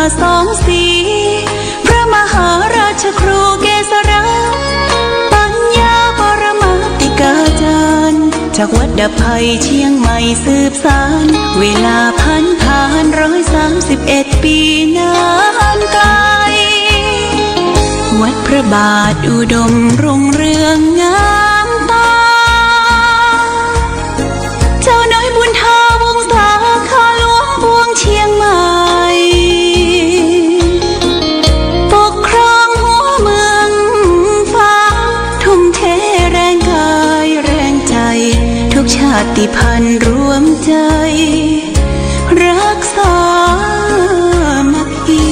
2524พระมหาราชครูเกษราปัญญาปรมาติกาจารย์จากวัดดับภัยเชียงใหม่สืบสานเวลาผ่าน131 ปีนานไกลวัดพระบาทอุดมรุ่งเรืองงามตาเจ้าน้อยบุญทาวงศาข้าหลวงบวงเชียงใหม่ปกครองหัวเมืองฟ้าทุ่มเทแรงกายแรงใจทุกชาติพันธุ์รวมใจรักษามัคคี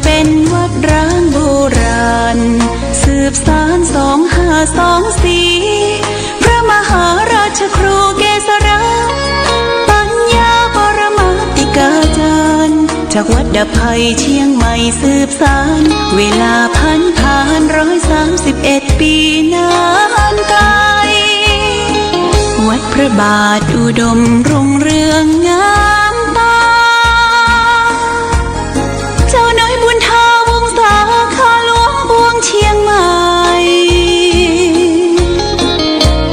เป็นวัดร้างโบราณสืบสาน2524พระมหาราชครูเกษราปัญญาปรมาติกาจารย์จากวัดดับภัยเชียงใหม่สืบสานเวลาผ่าน131 ปีนานไกลวัดพระบาทอุดมรุ่งเรืองงามตาเจ้าน้อยบุญทาวงศาข้าหลวงบวงเชียงใหม่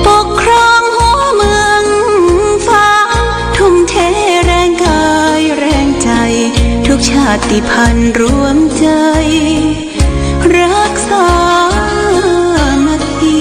ปกครองหัวเมืองฟ้าทุ่มเทแรงกายแรงใจทุกชาติพันธุ์รวมใจรักษามัคคี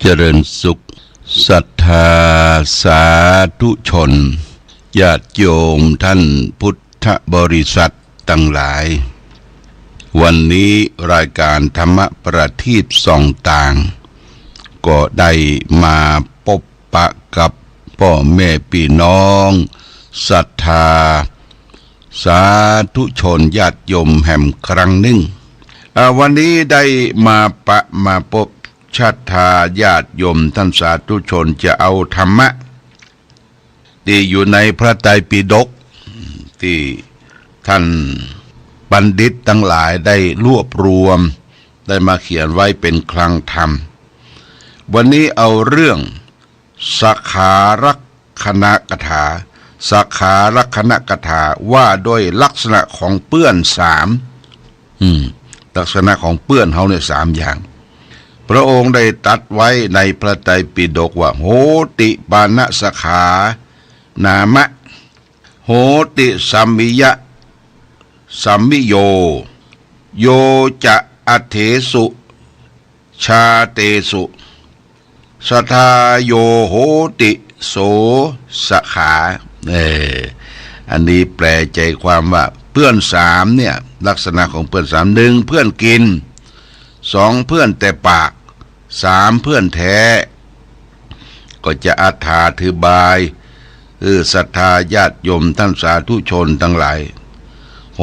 เจริญสุขศรัทธาสาธุชนญาติโยมท่านพุทธบริษัททั้งหลายวันนี้รายการธรรมประทีปส่องต่างก็ได้มาพบปะกับพ่อแม่พี่น้องศรัทธาสาธุชนญาติโยมแห่งครั้งหนึ่งวันนี้ได้มาพบศรัทธาญาติโยมท่านสาธุชนจะเอาธรรมะที่อยู่ในพระไตรปิฎกที่ท่านบัณฑิตทั้งหลายได้รวบรวมได้มาเขียนไว้เป็นคลังธรรมวันนี้เอาเรื่องสักขารักขณกถาสักขารักขณกถาว่าด้วยลักษณะของเปื้อนสามลักษณะของเปื้อนเขาในสามอย่างพระองค์ได้ตรัสไว้ในพระไตรปิฎกว่าโหติปานะสขานามะโหติสัมมิยะสัมมิโยโยจะอัเถสุชาเตสุสทาโยโหติโสสขาอันนี้แปลใจความว่าเพื่อนสามเนี่ยลักษณะของเพื่อนสามหนึ่งเพื่อนกินสองเพื่อนแต่ปากสามเพื่อนแท้ก็จะอธิบายศรัทธาญาติโยมท่านสาธุชนทั้งหลายโห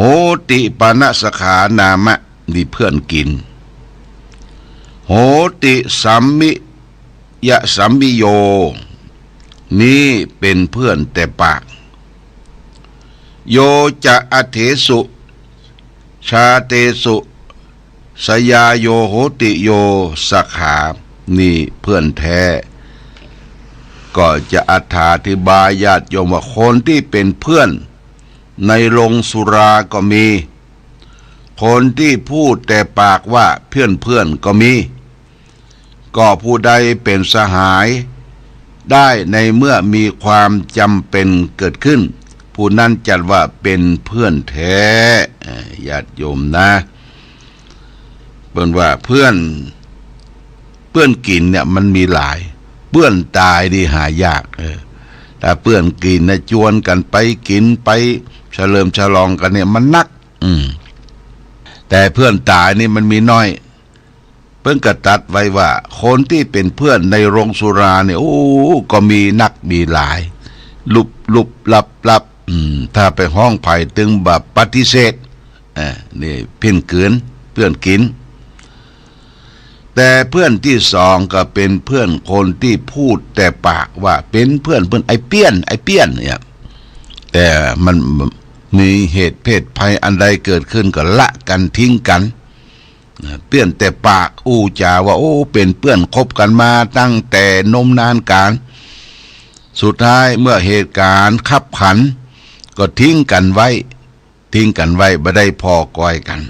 ติปานะสขานามะนี่เพื่อนกินโหติสัมมิยะสัมมิโยนี่เป็นเพื่อนแต่ปากโยจะอเถสุชาเตสุสยาโยโหติโยสขานี่เพื่อนแท้ก็จะอธิบายญาติโยมว่าคนที่เป็นเพื่อนในโรงสุราก็มีคนที่พูดแต่ปากว่าเพื่อนก็มีก็ผู้ใดเป็นสหายได้ในเมื่อมีความจำเป็นเกิดขึ้นผู้นั้นจัดว่าเป็นเพื่อนแท้ญาติโยมนะเป็นว่าเพื่อนกินเนี่ยมันมีหลายเพื่อนตายดีหายากถ้าเพื่อนกินนะชวนกันไปกินไปเฉลิมฉลองกันเนี่ยมันนักแต่เพื่อนตายนี่มันมีน้อยเพิ่งกระตัดไว้ว่าคนที่เป็นเพื่อนในโรงสุราเนี่ยโอ้ก็มีนักมีหลายลุบลับถ้าไปห้องไผ่ตึงแบบปฏิเสธนี่เพ่นเกินเพื่อนกินแต่เพื่อนที่สองก็เป็นเพื่อนคนที่พูดแต่ปากว่าเป็นเพื่อนไอ้เปี้ยนเนี่ยแต่มันมีเหตุเพศภัยอันใดเกิดขึ้นก็ละกันทิ้งกันเปี้ยนแต่ปากอู้จาว่าโอ้เป็นเพื่อนคบกันมาตั้งแต่นมนานการสุดท้ายเมื่อเหตุการณ์ขับขันก็ทิ้งกันไว้บ่ได้พอกอยกัน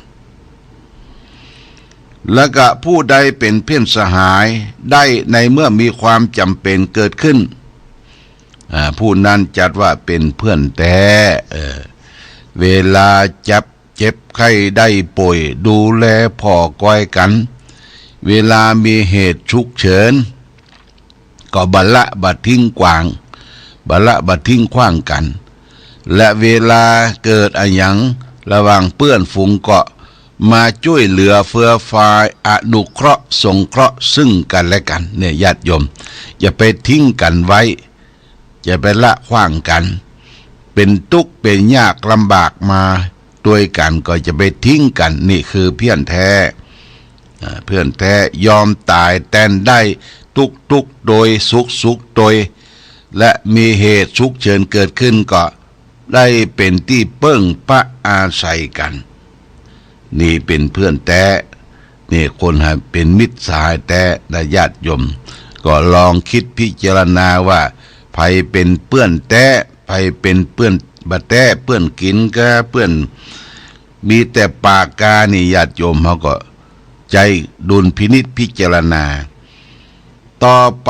แล้วก็ผู้ใดเป็นเพื่อนสหายได้ในเมื่อมีความจำเป็นเกิดขึ้นผู้นั้นจัดว่าเป็นเพื่อนแท้เวลาจับเจ็บไข้ได้ป่วยดูแลพ่อกอยกันเวลามีเหตุฉุกเฉินก็บัดทิ้งขว้างกันและเวลาเกิดอะไรอย่างระหว่างเปื้อนฝูงก็มาช่วยเหลือเฟื้อฟายอนุเคราะห์สงเคราะห์ซึ่งกันและกันเนี่ยญาติโยมอย่าไปทิ้งกันไว้อย่าไปละขว้างกันเป็นทุกข์เป็นยากลำบากมาด้วยกันก็จะไปทิ้งกันนี่คือเพื่อนแท้ยอมตายแทนได้ทุกโดยสุขโดยและมีเหตุฉุกเฉินเกิดขึ้นก็ได้เป็นที่เปิ้งพระอาศัยกันนี่เป็นเพื่อนแท้นี่คนหาเป็นมิตรสหายแท้และญาติโยมก็ลองคิดพิจารณาว่าใครเป็นเพื่อนแท้ใครเป็นเพื่อนบะแท้เพื่อนกินก็เพื่อนมีแต่ปากกานี่ญาติโยมเขาก็ใจดุลพินิจพิจารณาต่อไป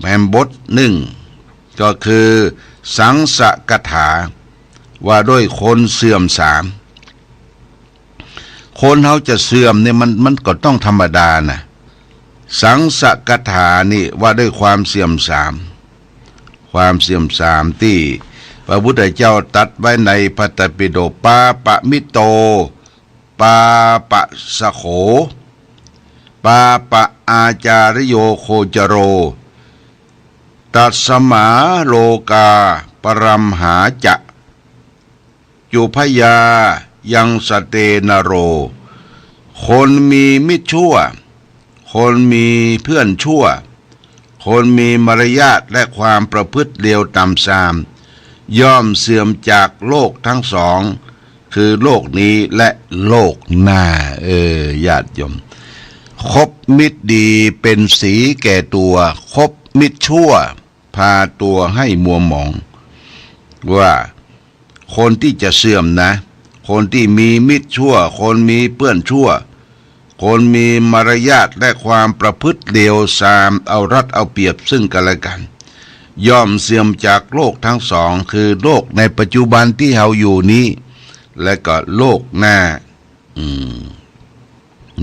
แห่งบทหนึ่งก็คือสังสกถาว่าด้วยคนเสื่อมสามคนเขาจะเสื่อมเนี่ยมันก็ต้องธรรมดานะ สังสกถานี่ว่าด้วยความเสื่อมทรามที่พระพุทธเจ้าตรัสไว้ในพระไตรปิฎกปาปะมิโตปาปะสะโขปาปะอาจารโยโคจโรตัสมาโลกาปรัมหาจะจุพยายังสเตนโรคนมีมิตรชั่วคนมีเพื่อนชั่วคนมีมารยาทและความประพฤติเลวต่ำทรามย่อมเสื่อมจากโลกทั้งสองคือโลกนี้และโลกหน้าญาติโยมคบมิตรดีเป็นสีแก่ตัวคบมิตรชั่วพาตัวให้มัวหมองว่าคนที่จะเสื่อมนะคนที่มีมิตรชั่วคนมีเพื่อนชั่วคนมีมารยาทและความประพฤติเลวทรามเอารัดเอาเปรียบซึ่งกันและกันย่อมเสื่อมจากโลกทั้งสองคือโลกในปัจจุบันที่เราอยู่นี้และก็โลกหน้า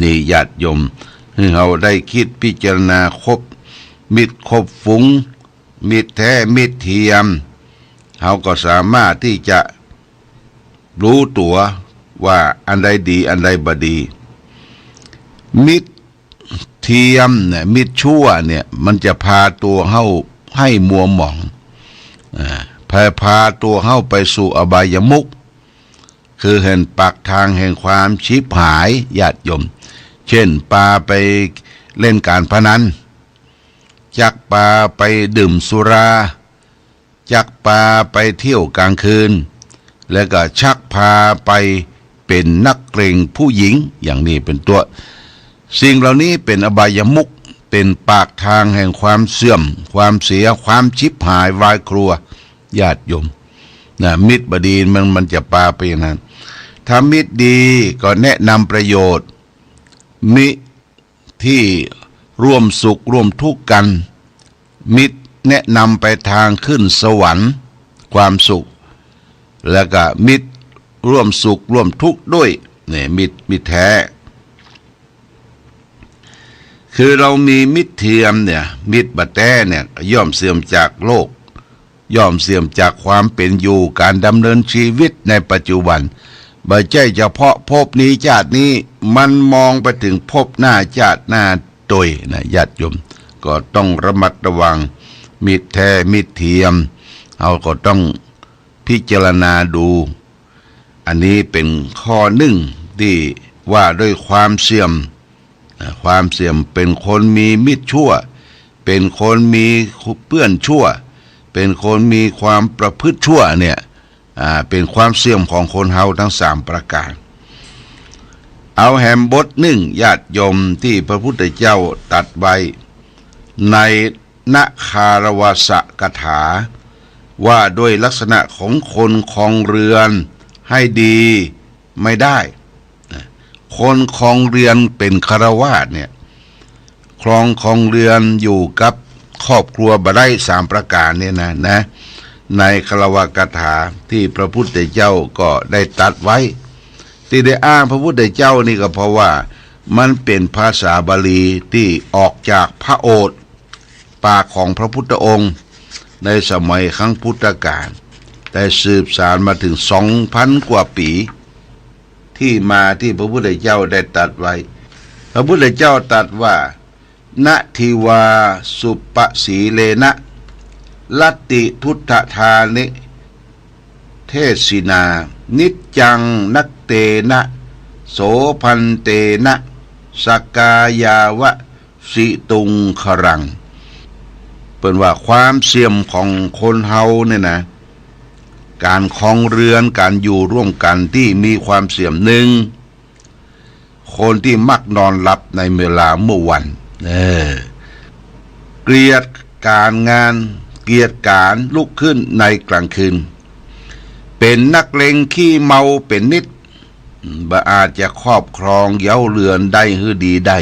นี่ญาติโยมให้เราได้คิดพิจารณาคบมิตรคบฝูงมิตรแท้มิตรเทียมเราก็สามารถที่จะรู้ตัวว่าอันใดดีอันใดบ่ดีมิตรเทียมเนี่ยมิตรชั่วเนี่ยมันจะพาตัวเฮาให้มัวหมองพาตัวเฮาไปสู่อบายมุขคือเห็นปากทางแห่งความชิบหายญาติโยมเช่นปาไปเล่นการพนันจักปาไปดื่มสุราจักปาไปเที่ยวกลางคืนแล้วก็ชักพาไปเป็นนักเกรงผู้หญิงอย่างนี้เป็นตัวสิ่งเหล่านี้เป็นอบายมุขเป็นปากทางแห่งความเสื่อมความเสียความชิบหายวายครัวญาติโยมนะมิตรบดีมันจะปาไปอย่างนั้นถ้ามิตรดีก็แนะนำประโยชน์มิตรที่ร่วมสุขร่วมทุกข์กันมิตรแนะนำไปทางขึ้นสวรรค์ความสุขแล้วก็มิตรร่วมสุขร่วมทุกข์ด้วยนี่มิตรแท้คือเรามีมิตรเทียมเนี่ยมิตรบะแต้เนี่ยย่อมเสื่อมจากโลกย่อมเสื่อมจากความเป็นอยู่การดำเนินชีวิตในปัจจุบันบ่ใช่เฉพาะภพนี้ชาตินี้มันมองไปถึงภพหน้าชาติหน้าโดยนะญาติโยมก็ต้องระมัดระวังมิตรแท้มิตรเทียมเราก็ต้องพิจารณาดูอันนี้เป็นข้อหนึ่งที่ว่าด้วยความเสื่อมเป็นคนมีมิตรชั่วเป็นคนมีเพื่อนชั่วเป็นคนมีความประพฤติชั่วเนี่ยเป็นความเสื่อมของคนเฮาทั้งสามประการเอาแหมบทหนึ่งญาติโยมที่พระพุทธเจ้าตรัสไว้ในนคารวสกถาว่าด้วยลักษณะของคนครองเรือนให้ดีไม่ได้คนครองเรือนเป็นฆราวาสเนี่ยครองเรือนอยู่กับครอบครัวบ่ได้สามประการเนี่ยนะในคารวกถาที่พระพุทธเจ้าก็ได้ตรัสไว้ที่ได้อ้างพระพุทธเจ้านี่ก็เพราะว่ามันเป็นภาษาบาลีที่ออกจากพระโอษฐ์ปากของพระพุทธองค์ในสมัยครั้งพุทธกาลแต่สืบสานมาถึง 2,000 กว่าปีที่มาที่พระพุทธเจ้าได้ตรัสไว้พระพุทธเจ้าตรัสว่าณทิวาสุปสีเลนะลัตติทุตธานิเทศินานิจจังนักเตนะโสพันเตนะสกายาวะสิตุงครังเป็นว่าความเสื่อมของคนเฮาเนี่ยนะการครองเรือนการอยู่ร่วมกันที่มีความเสื่อมหนึ่งคนที่มักนอนหลับในเวลาเมื่อวันเกลียดการงานเกลียดการลุกขึ้นในกลางคืนเป็นนักเลงขี้เมาเป็นนิดบ่อาจจะครอบครองเย้าเรือนได้หือดีได้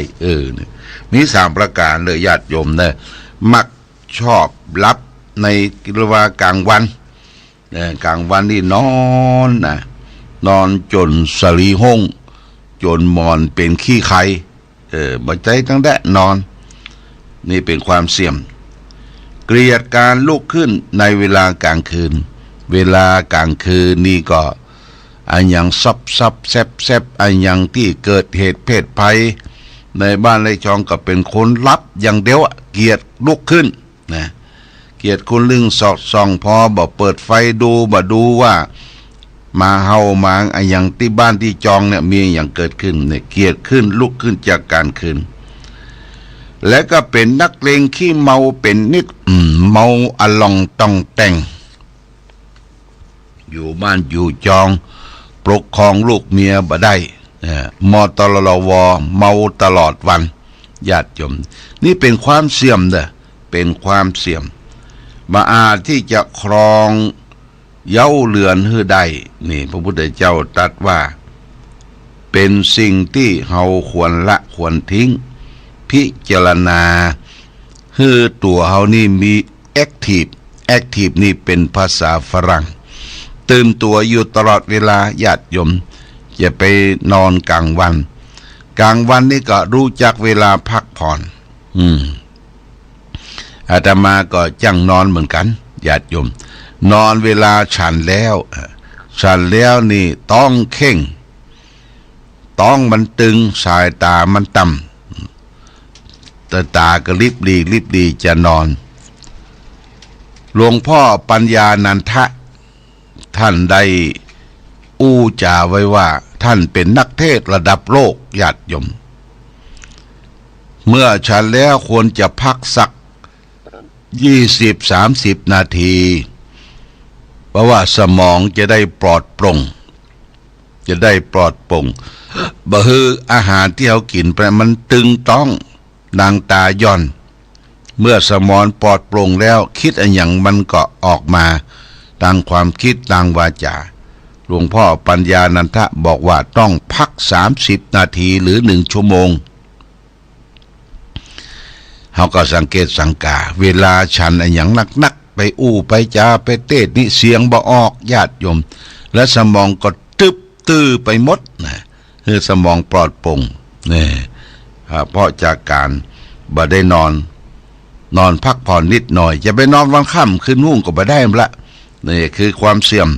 มีสามประการเลยญาติโยมนะมักชอบลับในเวลากลางวันกลางวันนี่นอนจนสลีห้องจนมอนเป็นขี้ไข่บ่ใจตั้งแต่นอน นี่เป็นความเสี่ยมเกลียดการลุกขึ้นในเวลากลางคืนเวลากลางคืนนี่ก็อันยังซับแซบอันยังที่เกิดเหตุเพศภัยในบ้านในช่องก็เป็นคนลับอย่างเดียวเกลียดลุกขึ้นนะเกลียดคนลึงสอดส่องพอบ่เปิดไฟดูบ่ดูว่ามาเฮามาอันยังที่บ้านที่จองเนี่ยมีอย่างเกิดขึ้นเนี่ยเกลียดขึ้นลุกขึ้นจากการคืนและก็เป็นนักเลงขี้เมาเป็นนิดเมาอลองต้องแต่งอยู่บ้านอยู่จองปกครองลูกเมียบ่ได้มตลวเมาตลอดวันญาติโยมนี่เป็นความเสื่อมเด้อเป็นความเสื่อมมาอาจที่จะครองเย้าเรือนให้ได้นี่พระพุทธเจ้าตรัสว่าเป็นสิ่งที่เฮาควรละควรทิ้งพิจารณาให้ตัวเฮานี่มีแอคทีฟนี่เป็นภาษาฝรั่งตื่นตัวอยู่ตลอดเวลาญาติโยมอย่าไปนอนกลางวันนี่ก็รู้จักเวลาพักผ่อนอาตมาก็จังนอนเหมือนกันญาติโยมนอนเวลาฉันแล้วนี่ต้องเข่งต้องมันตึงสายตามันต่ำแต่ตาก็รีบดีจะนอนหลวงพ่อปัญญานันทะท่านได้อู้จาไว้ว่าท่านเป็นนักเทศระดับโลกญาติโยมเมื่อฉันแล้วควรจะพักสัก20-30 นาทีเพราะว่าสมองจะได้ปลอดโปร่งบ่ฮืออาหารที่เขากินไปมันตึงต้องนางตาย่อนเมื่อสมองปลอดโปร่งแล้วคิดอันอย่างมันก็ออกมาตามความคิดตามวาจาหลวงพ่อปัญญานันทะบอกว่าต้องพัก30 นาทีหรือ1 ชั่วโมงเขาก็สังเกตสังกาเวลาฉันอันอย่างนักไปอู้ไปจาไปเทศนี่เสียงบ่ออกญาติโยมและสมองก็ตื้อไปหมดนะคือสมองปลอดโปร่งนี่เพราะจากการบ่ได้นอนพักผ่อนนิดหน่อยจะไปนอนวันค่ำคืนนุ่งก็บ่ได้ละนี่คือความเสื่อม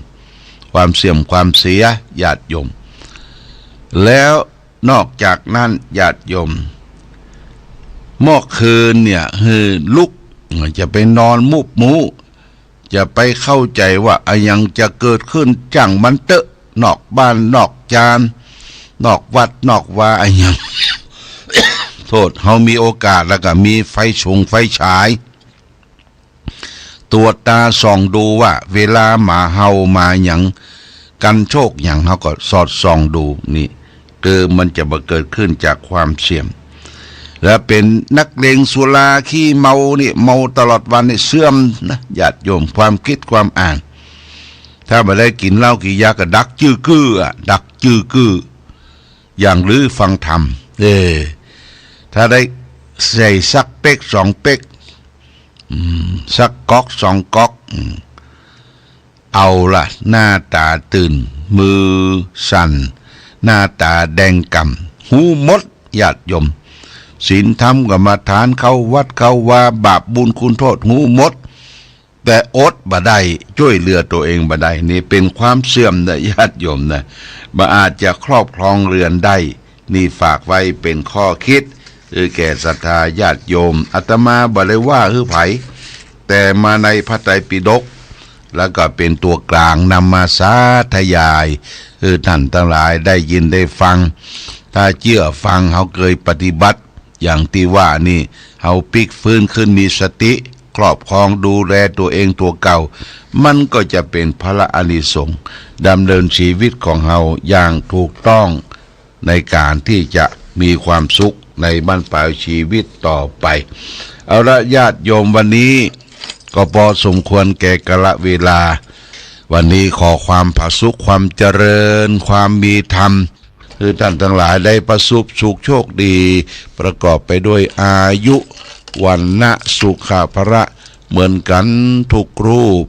ความเสียญาติโยมแล้วนอกจากนั้นญาติโยมเมื่อคืนเนี่ยคือลุกจะไปนอนมุบมูจะไปเข้าใจว่าอะไรยังจะเกิดขึ้นจังมันเตอะนอกบ้านนอกจานนอกวัดนอกว่าอะไรยัง โทษเขามีโอกาสแล้วก็มีไฟฉายตัวตาส่องดูว่าเวลาหมาเห่ามาอย่างกันโชคอย่างเขาก็สอดส่องดูนี่มันจะมาเกิดขึ้นจากความเสี่ยมและเป็นนักเลงสุราขี้เมานี่เมาตลอดวันนี่เสื่อมนะญาติโยมความคิดความอ่านถ้าไม่ได้กินเหล้ากี่ยาก็ดักจื้อกื้ออย่างลือฟังธรรมถ้าได้ใส่สักเป๊ก2 เป๊กสักก๊อก2 ก๊อกเอาละหน้าตาตื่นมือสั่นหน้าตาแดงก่ำหูมดญาติโยมศีลธรรมกรรมฐานเข้าวัดเข้าว่าบาปบุญคุณโทษหูมดแต่อดบ่ได้ช่วยเหลือตัวเองบ่ได้นี่เป็นความเสื่อมนะญาติโยมนะบ่อาจจะครอบครองเรือนได้นี่ฝากไว้เป็นข้อคิดแก่ศรัทธาญาติโยมอาตมาบ่ได้ว่าฮือไผแต่มาในพระไตรปิฎกแล้วก็เป็นตัวกลางนำมาสาธยายท่านทั้งหลายได้ยินได้ฟังถ้าเชื่อฟังเขาเคยปฏิบัติอย่างที่ว่านี่เขาพลิกฟื้นขึ้นมีสติครอบครองดูแลตัวเองตัวเก่ามันก็จะเป็นพระอานิสงส์ดำเนินชีวิตของเขาอย่างถูกต้องในการที่จะมีความสุขในบรรปลายชีวิตต่อไปเอาละญาติโยมวันนี้ก็พอสมควรแก่กาลเวลาวันนี้ขอความผาสุขความเจริญความมีธรรมคือท่านทั้งหลายได้ประสบสุขโชคดีประกอบไปด้วยอายุวันนะสุขภระเหมือนกันทุกรูป